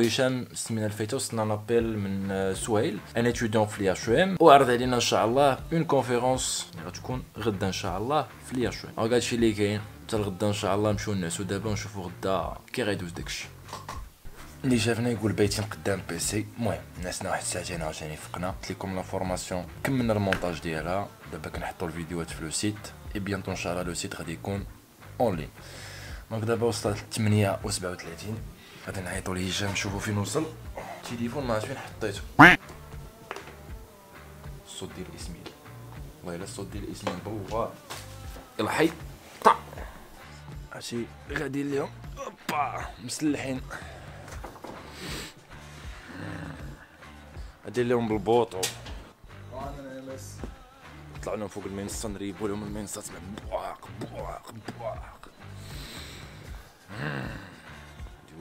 هشام السمينه اللي فاتت وصلنا لابيل من سهيل ان اتيديون في لي اش ام وعرض علينا ان شاء الله اون كونفيرونس اللي غتكون غدا ان شاء الله في لي اش ام. هاكا هادشي اللي كاين حتى لغدا ان شاء الله. نمشيو نعسو دابا ونشوفو غدا كي غيدوز داكشي. اللي شافنا يقول بايتين قدام بيسي. المهم نعسنا واحد ساعتين عاوتاني فقنا. قلت لكم لا فورماسيون كملنا المونتاج ديالها. دابا كنحطوا الفيديوهات في لو سيت اي بيانتو ان شاء الله لو سيت غادي يكون اون لين. دونك دابا وصلت 8:37 غادي نعيطوا لهشام نشوفوا فين وصل. التليفون ما عرفت فين حطيته. الصوت ديال اسمي والله الا الصوت ديال اسمي بوغا يلا حي طا هادشي غادي اليوم اوبا مسلحين غادي اليوم بالبوطو. انا ناس طلعوا لهم فوق المنصه نريبوا لهم المنصه تبع بواق بواق بواق.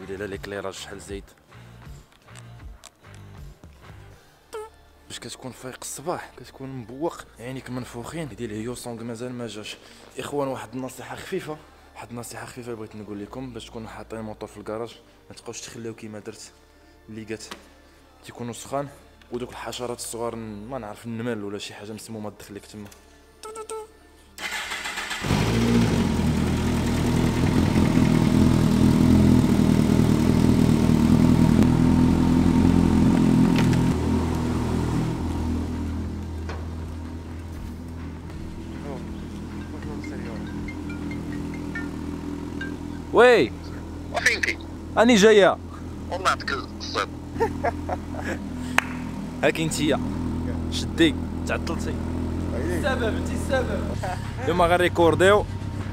ويلي لا ليكليراج شحال زايد باش كتكون فايق الصباح كتكون مبوق عينيك منفوخين. ديال الهيو سونغ مازال ما جاش. اخوان واحد النصيحه خفيفه بغيت نقول لكم باش تكونوا حاطين الموطور في الكراج ما تبقاوش تخليو كيما درت اللي قات تيكونوا سخان ودوك الحشرات الصغار ما نعرف النمل ولا شي حاجه مسمومه تدخل لك تما. وي وفينكي؟ راني جايه والله يعطيك الصيد. هاكي انتيا شدي تعطلتي. انت السبب. اليوم غنريكورديو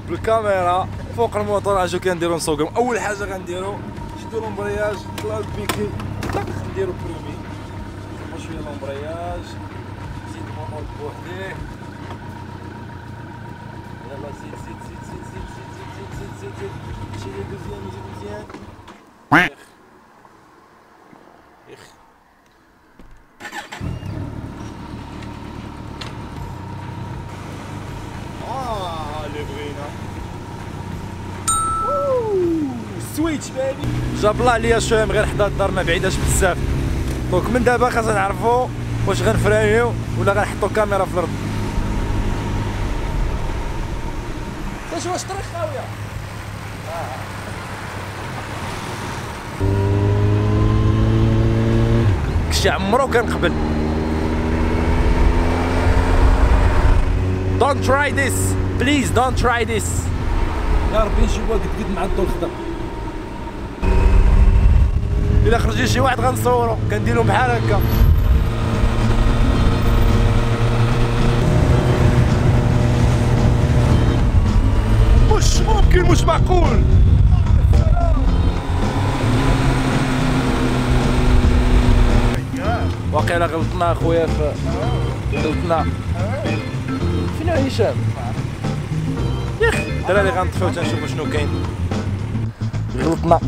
بالكاميرا فوق الموطور. اجو كنديرو نسوقهم. اول حاجه غنديرو نشدو لومبرياج نطلعو البيكي نديرو برومي نصبو شويه لومبرياج نزيد الموطور بوحديه. يلا زيد زيد زيد زيد زيد زيد زيد زيد زيد زيد شي مزيان يزيد مزيان. يخ اللي بغينا سويتش بيبي. جاب الله عليا شويه غير حدا الدار ما بعيداش بزاف. دونك من دابا خاصنا نعرفوا واش غنفرانيو ولا غنحطوا كاميرا في الارض. واش طريق خاويه. كشي عمرو كان قبل. Don't try this please don't try this. يا ربي نشوفوها قد مع الضوء الخضر. الا خرج شي واحد غنصورو كنديرو بحال هكا. مش ممكن مش معقول. واقيلا غلطنا اخويا غلطنا. فين هشام؟ ياخ الدراري غنطفيو تنشوفو شنو كاين. غلطنا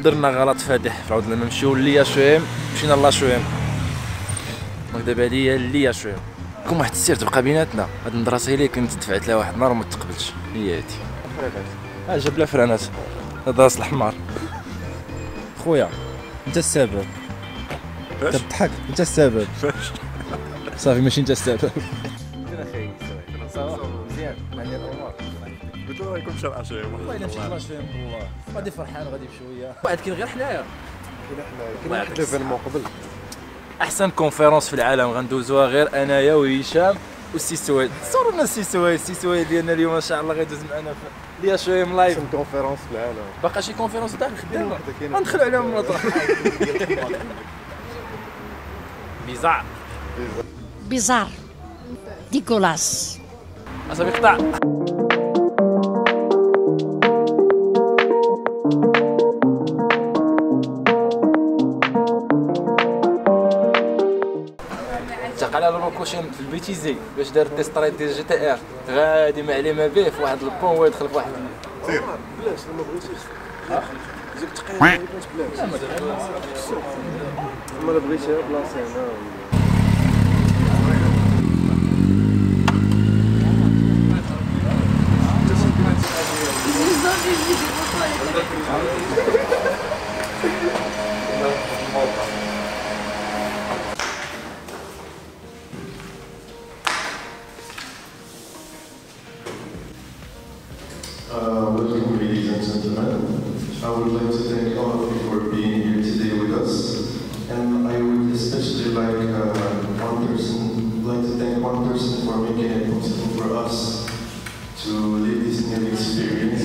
درنا غلط فادح. عاودنا نمشيو ليا شويم مشينا لا شويم. دونك دابا هادي ليا شويم. كون واحد السير تبقى بيناتنا. هاد المدرسه اللي كنت دفعت لها واحد النهار وما تقبلش هي هادي. جاب لها فرانات. هذا راس الحمار. خويا انت السبب. انت بتضحك انت السبب. صافي ماشي انت السبب. فين اخي صافي مزيان معني الامور. قلت له رايكم شرع شويه. والله الا مشيت لا شويه والله غادي فرحان غادي بشويه. واحد كاين غير حنايا. كاين واحد ليفينمون قبل. احسن كونفيرونس في العالم غندوزوها غير انايا وهشام والسي سويد. صوروا لنا السي سويد. السي سويد ديالنا اليوم ان شاء الله غيدوز معنا ليا شويه من لايف. احسن كونفيرونس في العالم. باقا شي كونفيرونس تاع خدامه غندخلوا عليهم المطرح. بيزار بيزار ديكولاس اصاحبي قطع. تقال على الروكوشين في البيتيزي باش دار تيستريت ديال جي تي ار غادي ما عليه ما به في واحد البون ويدخل في واحد. بلاش ما بغيتيش. زيد تقيل ما بلاش. لا ما بغيتيها بلاصه هنا. welcome, ladies and gentlemen. I would like to thank all of you for being here today with us. And I would especially like to thank one person for making it possible for us to live this new experience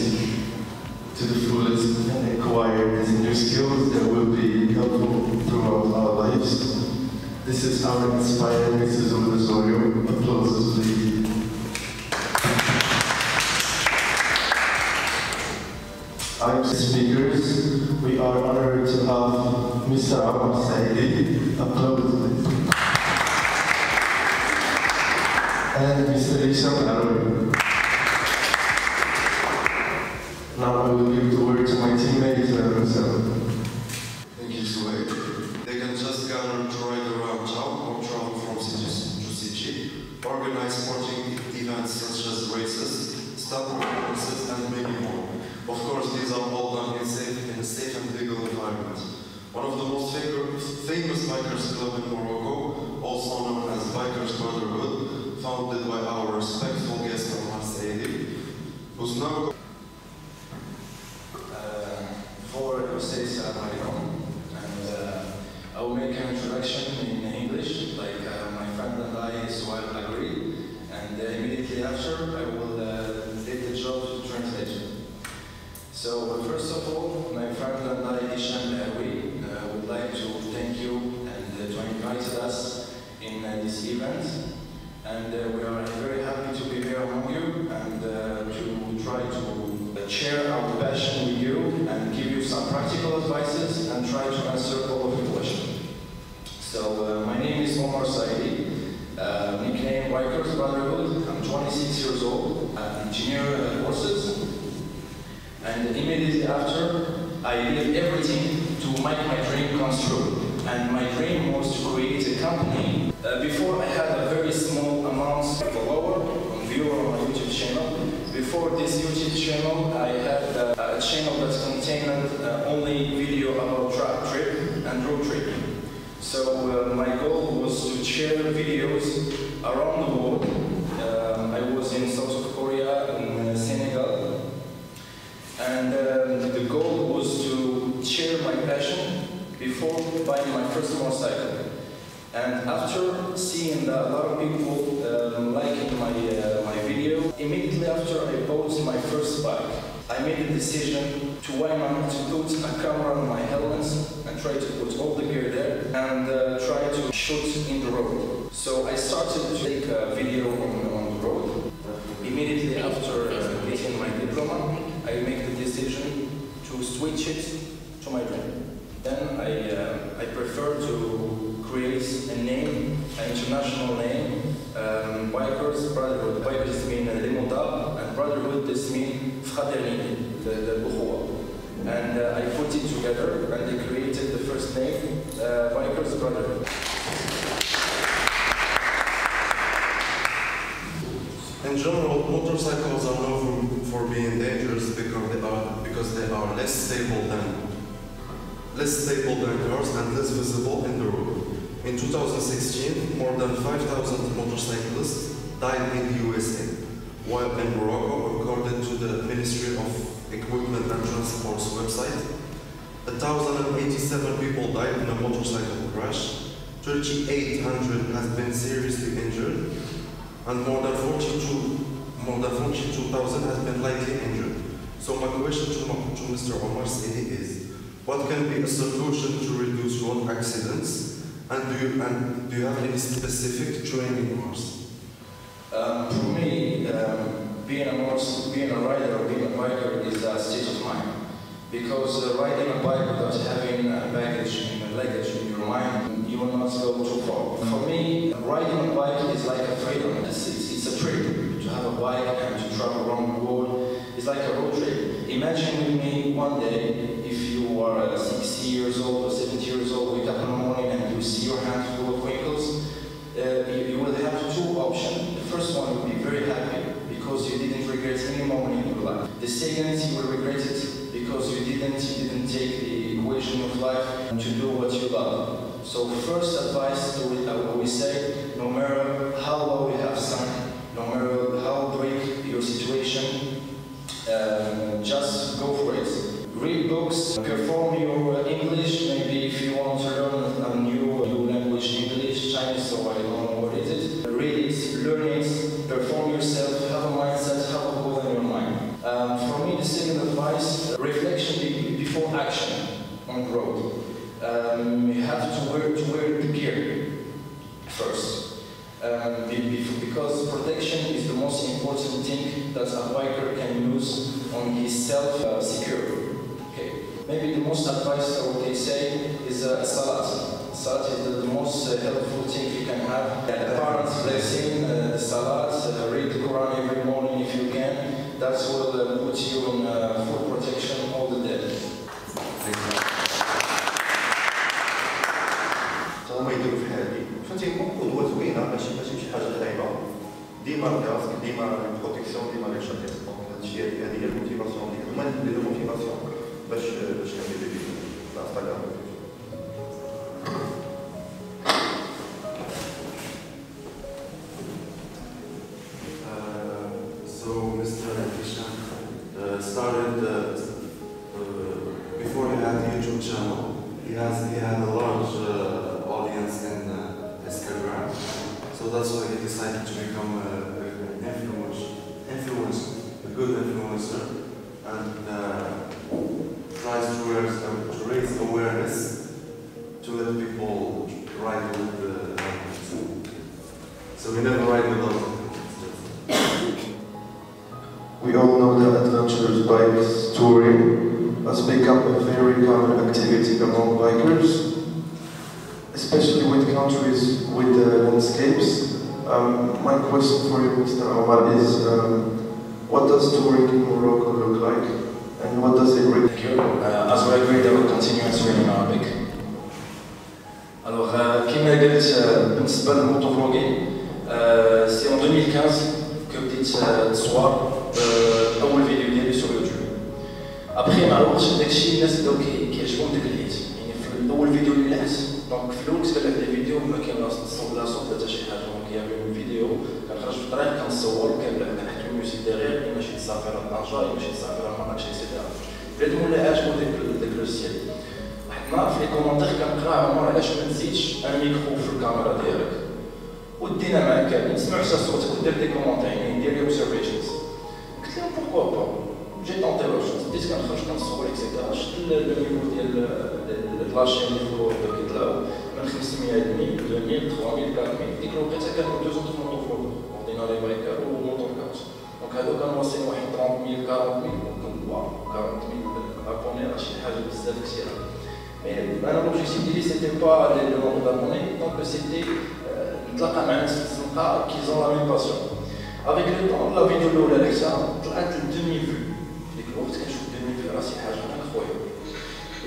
to the fullest and acquire these new skills that will be helpful throughout our lives. This is our inspired Mrs. Osorio. Applauses, please. Our speakers, we are honored to have Mr. Omar Saidi. Applauses, please. And Mr. Hisham Arabi. Now I will give the word to my teammate, himself. Thank you, Suhaib. They can just gather to ride around town or travel from city to city, organize sporting events such as races, staff performances, and many more. Of course, these are all done in a safe and legal environment. One of the most famous bikers club in Morocco, also known as Bikers Brotherhood, founded by our respectful guest Omar Saidi, who's now I will make an introduction in English, like my friend and I, Suhaib agreed, and immediately after I will take the job to translate. So first of all, my friend and I, Hisham Arabi, would like to thank you and to invite us in this event. And we are very happy to be here among you and to try to share our passion with you and give you some practical advices and try to answer all of your questions. So my name is Omar Saidi, nickname Bikers Brotherhood. I'm 26 years old, I'm engineer courses, and immediately after I did everything to make my dream come true. And my dream was to create a company. Before I had a very small amount of follower and viewer on my YouTube channel. Before this YouTube channel, I had a channel that contained only video about track trip and road trip. So my goal was to share videos around the world. I was in South Korea and Senegal. And the goal was to share my passion before buying my first motorcycle. And after seeing that a lot of people liking my video, immediately after I bought my first bike, I made a decision to why not to put a camera on my helmet and try to put all the gear there and try to shoot in the road. So I started to take a video on the road. Immediately after getting my diploma, I made the decision to switch it to my dream. Then I prefer to create a name, an international name, Bikers Brotherhood. Bikers mean Limonda, and Brotherhood this mean Fraternité, the Bukhoua. And I put it together and I created the first name, Bikers Brotherhood. In general, motorcycles are known for being dangerous because they are less stable than cars and less visible in the road. In 2016, more than 5,000 motorcyclists died in the USA, while in Morocco, according to the Ministry of Equipment and Transport's website, 1,087 people died in a motorcycle crash, 3,800 has been seriously injured, and more than 42,000 has been lightly injured. So my question to Mr. Omar Saidi is, what can be a solution to reduce road accidents, and do you have any specific training course? For me, being a rider or being a biker is a state of mind. Because riding a bike without having luggage in your mind, you will not go too far. For me, riding a bike is like a freedom. It's a trip. To have a bike and to travel around the world is like a road trip. Imagine with me one day, if you are 60 years old or 70 years old, wake up in the morning and you see your hand full of wrinkles, you will have two options. The first one will be very happy because you didn't regret any moment in your life. The second, you will regret it because you didn't take the equation of life to do what you love. So first advice to it, I will always say, no matter how low you have sunk, no matter how bleak your situation, perform your English. Maybe if you want to learn a new language, English, Chinese, or I don't know what is it. Read it, learn it, perform yourself, have a mindset, have a goal in your mind. For me, the second advice, reflection before action on road. You have to wear the gear first. Because protection is the most important thing that a biker can use on his self-secure. Okay. Maybe the most advice what they say is salat. Salat is the most helpful thing you can have. Parents blessing, salat, read the Quran every morning if you can. That will put you in full protection all the day. هما يديروا في هذه فهمتي قدوه زوينه ماشي شي حاجه خايبه ديما الكاسك ديما البروتيكسيون ديما لي شاطئ دونك هادشي هذه هي الموتيفاسيون ديالي هما اللي نديروا موتيفاسيون باش ندير لي فيديو في انستغرام. So Mr. Hisham started before he had a YouTube channel. He had a large audience in Instagram, so that's why he decided to become an influencer, a good influencer, and tries to raise awareness to let people ride with the so we never ride without it. We all know that adventurous bikes touring has become a very common activity among bikers, especially with countries with landscapes. My question for you, Mr. Omar, is what does touring in Morocco look like, and what does it bring? Thank you. As I agreed, I will continue answering in Arabic. Alors, كما قلت بالنسبة للموتوفلوغين سي en 2015 que بديت تصور أول فيديو ديالي sur YouTube. ابخي مع الوقت داكشي الناس بداو كيعجبهم داك الحيت يعني في الاول فيديو اللي لحت دونك في الاول كنت كنلعب لي فيديو ما كاين لا صوت لا حتى شي حاجه دونك كيعملوا الفيديو كنخرج في الطريق كنصور كنلعب كنحط الميوزيك ديغيغ اما شي تسافر لطنجه اما شي تسافر لمراكش اكسيتيرا بلادهم اللي عاجبو داك لو ستيل واحد النهار في لي كومونتير كنقرا عمر علاش ما تزيدش ان ميكرو في الكاميرا ديالك ودينا معاك كاملين نسمعوا حتى صوتك ودير دي كومونتير يعني دير لي اوبزرفيشنز قلت لهم بوركوا با جي طونتي لا شونس بديت كنخرج كنصور اكسيتيرا شفت النيفو ديال لاشين اللي فوق كيطلعوا من 500 2000 3000 4000 ديك الوقيته كانوا دو زونط موطوفلوغ عطينا لي بايكر وموتور كارت دونك هادو كانوا واصلين واحد 30000 40000 واو 40000 ابوني راه شي حاجه بزاف كثيره مي انا لوجيستيك ديالي سيتي با لو نومبر دابوني دونك سيتي نتلاقى مع ناس في الزنقه كيزون لا ميم باسيون افيك لو طون لا فيديو الاولى اللي حتى طلعت ل 2000 فيو ديك الوقت كنشوف 2000 فيو راه شي حاجه خويا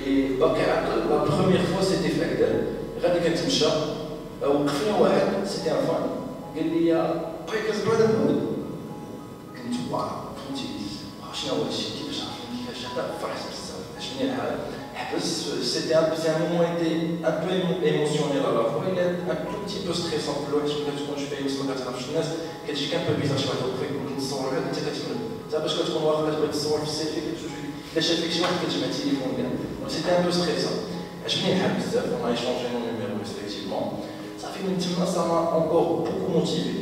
اي باقي عقل لا بروميير فوا سيتي في هكذا غادي كنتمشى وقفنا واحد سيتي ان فان قال لي بايكرز برادر مود كنت واو فهمتي شنو هو هادشي كيفاش عرفتني كيفاش هذا فرحت بزاف عجبني الحال حبس سيتي ان مومون ايتي ان بو ايموسيونيل على لا فوا الى ان بوتي بو ستريسون في الوقت ملي تكون شويه وسط ما كتعرفش الناس كتجيك ان بو بيزار شي واحد وقفك ممكن تصور غير انت كتمل حتى باش كتكون واخا تبغي تصور في السيلفي كتشوف لا شاف فيك شي واحد كتجمع التليفون كاع سيتي ان بو ستريسون عجبني الحال بزاف اون ايشونجي نو نيميرو ريسبكتيفمون صافي من تما سا ما اونكور بوكو موتيفي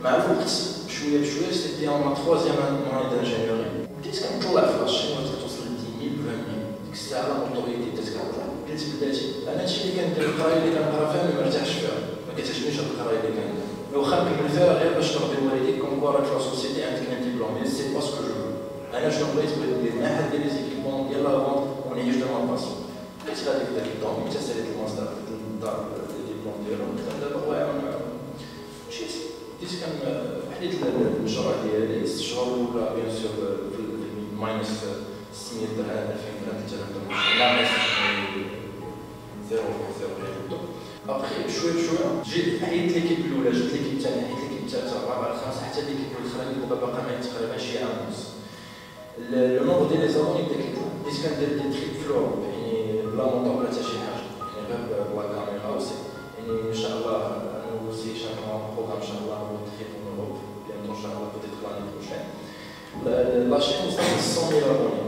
مع الوقت بشويه بشويه سيتي اون ما تخوازيام اني دانجينيوري بديت كنطلع في لاشين توصل ل 10000 20000 ديك الساعه لا موتوريتي بدات كنطلع قلت بلاتي انا هادشي اللي كندير القرايه اللي كنقرا فيها ما مرتاحش فيها ما كتعجبنيش هاد القرايه اللي كندير واخا نكمل فيها غير باش ترضي والديك كون كوا راك في لا سوسيتي عندك ان ديبلوم مي سي با سكو جو انا شنو بغيت ندير مع حد ديال لي زيكيبمون ديال لا فونت ونعيش دو ما باسيون بقيت غادي في داك الدوم حتى ساليت الماستر في الدار الديبلوم ديالهم دابا واعر مشيت بديت حليت المشروع ديالي 6 شهور الاولى بيان سور في ماينس 600 درهم 2000 درهم 3000 درهم ماينس 0.0 ابخي بشويه بشويه جيت حيت ليكيب الاولى جبت ليكيب الثانيه حيت ليكيب الثالثه الرابعه الخامسه حتى ليكيب الاخرى دابا باقا معايا تقريبا شي عام ونص لو نومبر ديال لي زابوني بدا كيطلع بديت كندير دي تريب في لوروب يعني بلا مونطور بلا حتى شي حاجه يعني غير بلا كاميرا وسي يعني ان شاء الله انا وسي شاكرا بروغرام ان شاء الله هو تريب في لوروب بيانتو ان شاء الله بوتيت لاني بروشين لا شين وصلت 100000 ابوني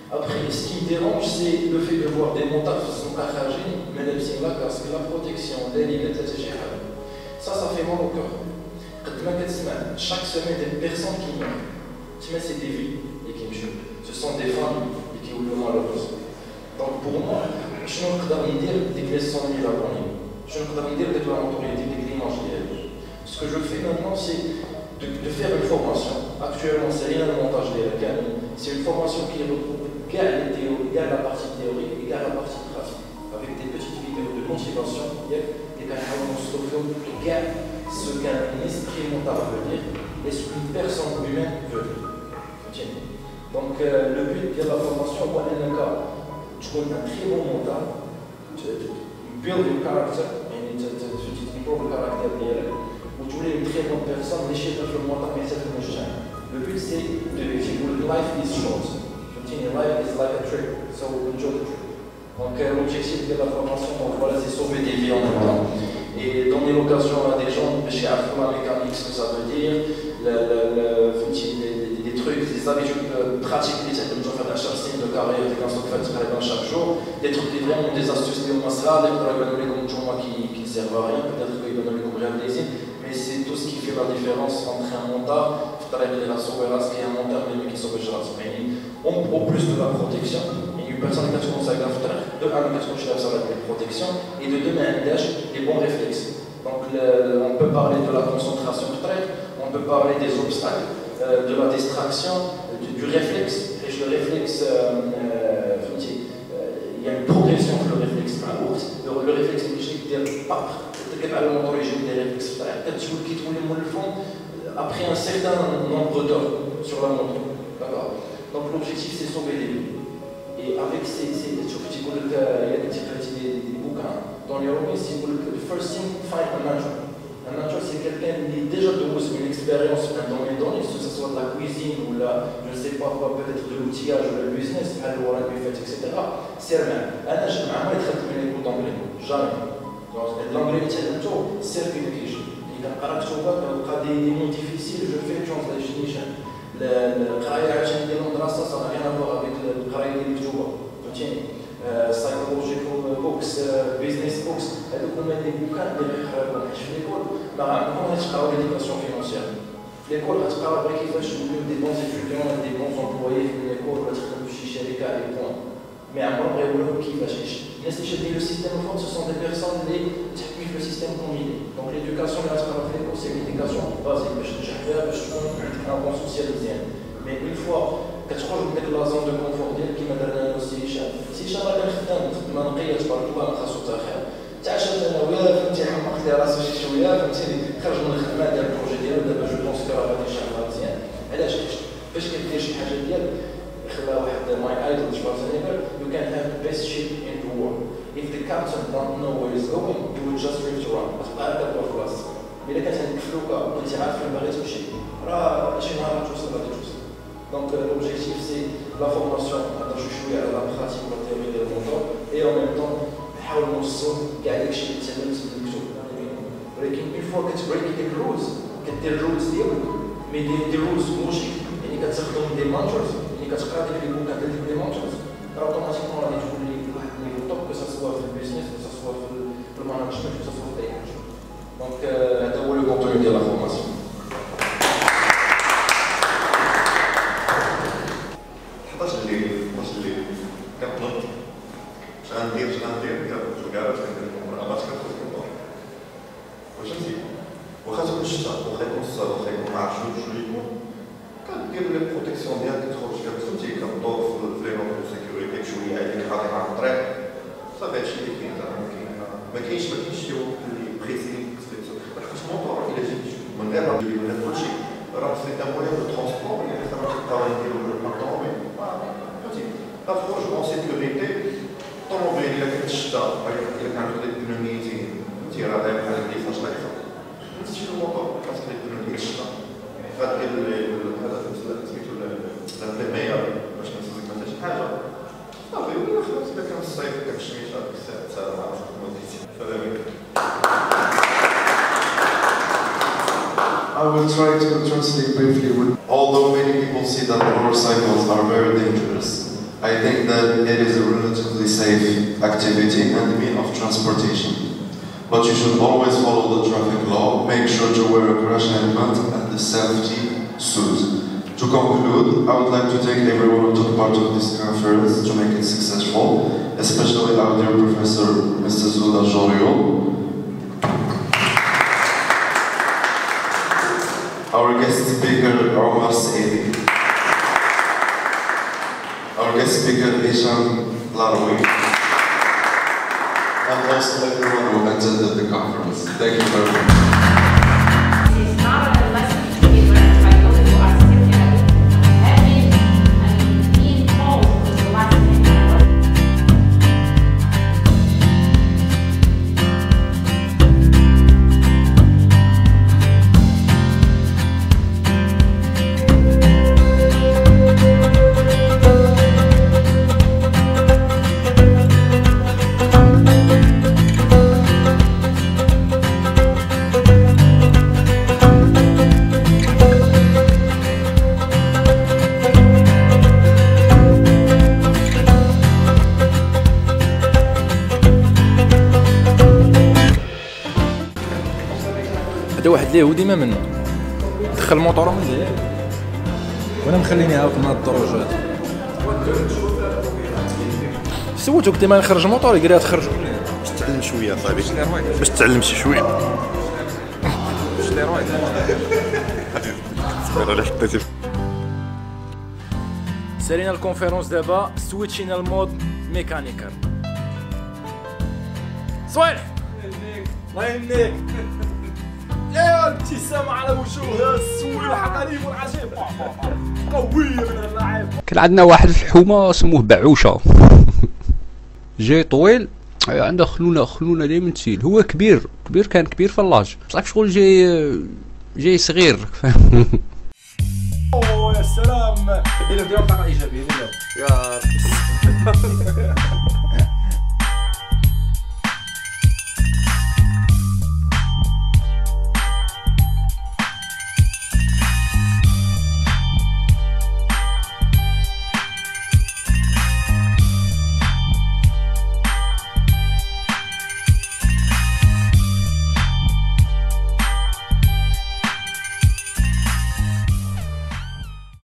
Après, ce qui me dérange, c'est le fait de voir des montages qui sont partagés, mais parce que la protection, ça fait mal au cœur. Chaque semaine, des personnes qui meurent. C'est des vies et qui me tuent. Ce sont des familles et qui ouvrent malheureuses. Donc pour moi, je ne peux pas dire des leçons de la bonne. Je ne peux pas dire des notoriétés, des images. Ce que je fais maintenant, c'est de faire une formation. Actuellement, c'est rien le montage des canons. C'est une formation qui regroupe la partie théorique et la partie pratique. Avec des petites vidéos de motivation, et qu'on a ce qu'un expérimental veut dire et ce qu'une personne humaine veut dire. Donc le but de la formation, moi, tu as un très bon mental, tu build your character, et tu développes le caractère d'elle, ou tu es une très bonne personne, mais chez le mental, mais c'est le prochain. Le but c'est de dire life is short. Life is like a trip, so enjoy the trip. Donc l'objectif de la formation, voilà, c'est sauver des vies en même temps. Et donner l'occasion à des gens de chez Afro la mécanique, ce que ça veut dire, des trucs, des habitudes pratiques, des trucs de faire un style de carrière, des canons de faire dans chaque jour, des trucs qui vraiment des astuces, des masras, des trucs qui ne servent à rien, peut-être qu'ils vont donner comme rien plaisir, mais c'est tout ce qui fait la différence entre un montage, qui est un montage, mais qui sauve la semaine. Au plus de la protection, une personne qui conseille de un personne qui a la protection et de donner des bons réflexes. Donc on peut parler de la concentration de traite, on peut parler des obstacles, de la distraction, du réflexe. Et le réflexe, il y a une progression de le réflexe. Le réflexe après un certain nombre d'heures sur la montre. D'accord. Donc l'objectif c'est sauver des vies. Et avec ces bouquins, dans les romans, c'est le first thing, find a mentor. Un mentor, c'est quelqu'un qui a déjà une expérience dans le domaine, que ce soit de la cuisine ou je ne sais pas quoi, peut-être de l'outillage ou le business, etc. C'est rien. Un agent, un moyen de traiter une écoute d'anglais. Jamais. L'anglais, c'est certification. Il y a des mots difficiles, je fais une translation. القرايه عشان نديروا دراسه صار rien à voir avec القرايه اللي مكتوبه فهمتيني psychological books business books هذوك هما لي بوكان اللي غيقراوهم حيت في ليكول ما عمركم غتقراو ليديكاسيون فينونسيير في ليكول غتقراو غير كيفاش توليو دي بونز étudiants دي بونز امبلويي في ليكول ولا تخدموا في شي شركه اي بوان مي عمرهم غيقولوا كيفاش الناس اللي شادين لو سيستيم فوق سو سون دي بيرسون اللي تحكموا في لو سيستيم كومبيني دونك ليديكاسيون اللي غتقراو في ليكول سي ليديكاسيون بازيك باش تنجح فيها باش تكون عندك ان بون سوسيال مزيان. Mais une fois que tu crois que la zone de confort qui m'a donné aussi si jamais je خدام ما نقيت تبارك الله ما خاصو حتى خير تعشت انا وياه فهمتي حمقت لي راسي شي شويه فهمتيني خرج من الخدمه ديال البروجي ديالو دابا جو بونس كو راه غادي يشتغل مزيان علاش فاش كدير شي حاجه ديالك خلا واحد ماي ايدول شوارزنيغر you can have the best ship in the world if the captain don't know where he's going you will just drift around تبقى هكا في راسك الا كانت عندك فلوكه وانت عارف فين باغي تمشي راه شي نهار غتوصل غادي توصل. Donc l'objectif c'est la formation à la pratique de la théorie des montants et en même temps نحاول نوصل كاع داكشي اللي تعلمت من الكتب ولكن une fois كتبريك ديك الرولز كدير الرولز ديالك مي دي رولز لوجيك يعني كتستخدم دي مانترز يعني كتقرا ديك لي بوكات ديال دي مانترز راه اوتوماتيكمون غادي تولي واحد النيفو توب كو سوا في البيزنس كو سوا في المانجمنت كو سوا في اي حاجه. دونك هذا هو لو كونتوني ديال لا فورماسيون. Franchement, sécurité, tant on veut, il y a quelque chose il y a un peu d'économie, il y a la défense là. Si je ne m'entends pas, parce que l'économie est là. هذا البيع باش ما تزيد حاجه صافي ولا خلاص اذا كان الصيف داك الشميش هذيك الساعه ما عرفتش السلام عليكم. I will try to translate briefly. Although many people see that motorcycles are very dangerous, I think that it is a relatively safe activity and mean of transportation. But you should always follow the traffic law, make sure to wear a crash helmet and the safety suit. To conclude, I would like to thank everyone who took part of this conference to make it successful, especially our dear Professor Mr. Zuda Jorio, our guest speaker Omar Saidi, our guest speaker Hisham Larwi, and also everyone who attended the conference. Thank you very much. هذا واحد اليهودي ما منه دخل موطورو من الجهه وانا مخليني عاود من هاد الدروجات. سولتو قلت ما نخرج موطور يقول لي تخرجوا باش تعلم شويه صاحبي باش تعلم شي شويه باش لي رويد ولا حطيتي. سالينا الكونفيرونس دابا سويتشينا المود ميكانيكال. صوالح الله يهنيك يا الابتسامة على وجوه السوي الحقليب والعجيب قوية من اللاعب. كان عندنا واحد في الحومة سموه بعوشة جاي طويل عنده خلونة دايما تسيل. هو كبير كان كبير في اللاج بصح شغل جاي صغير. اوه يا سلام. ديروا بطاقة إيجابية.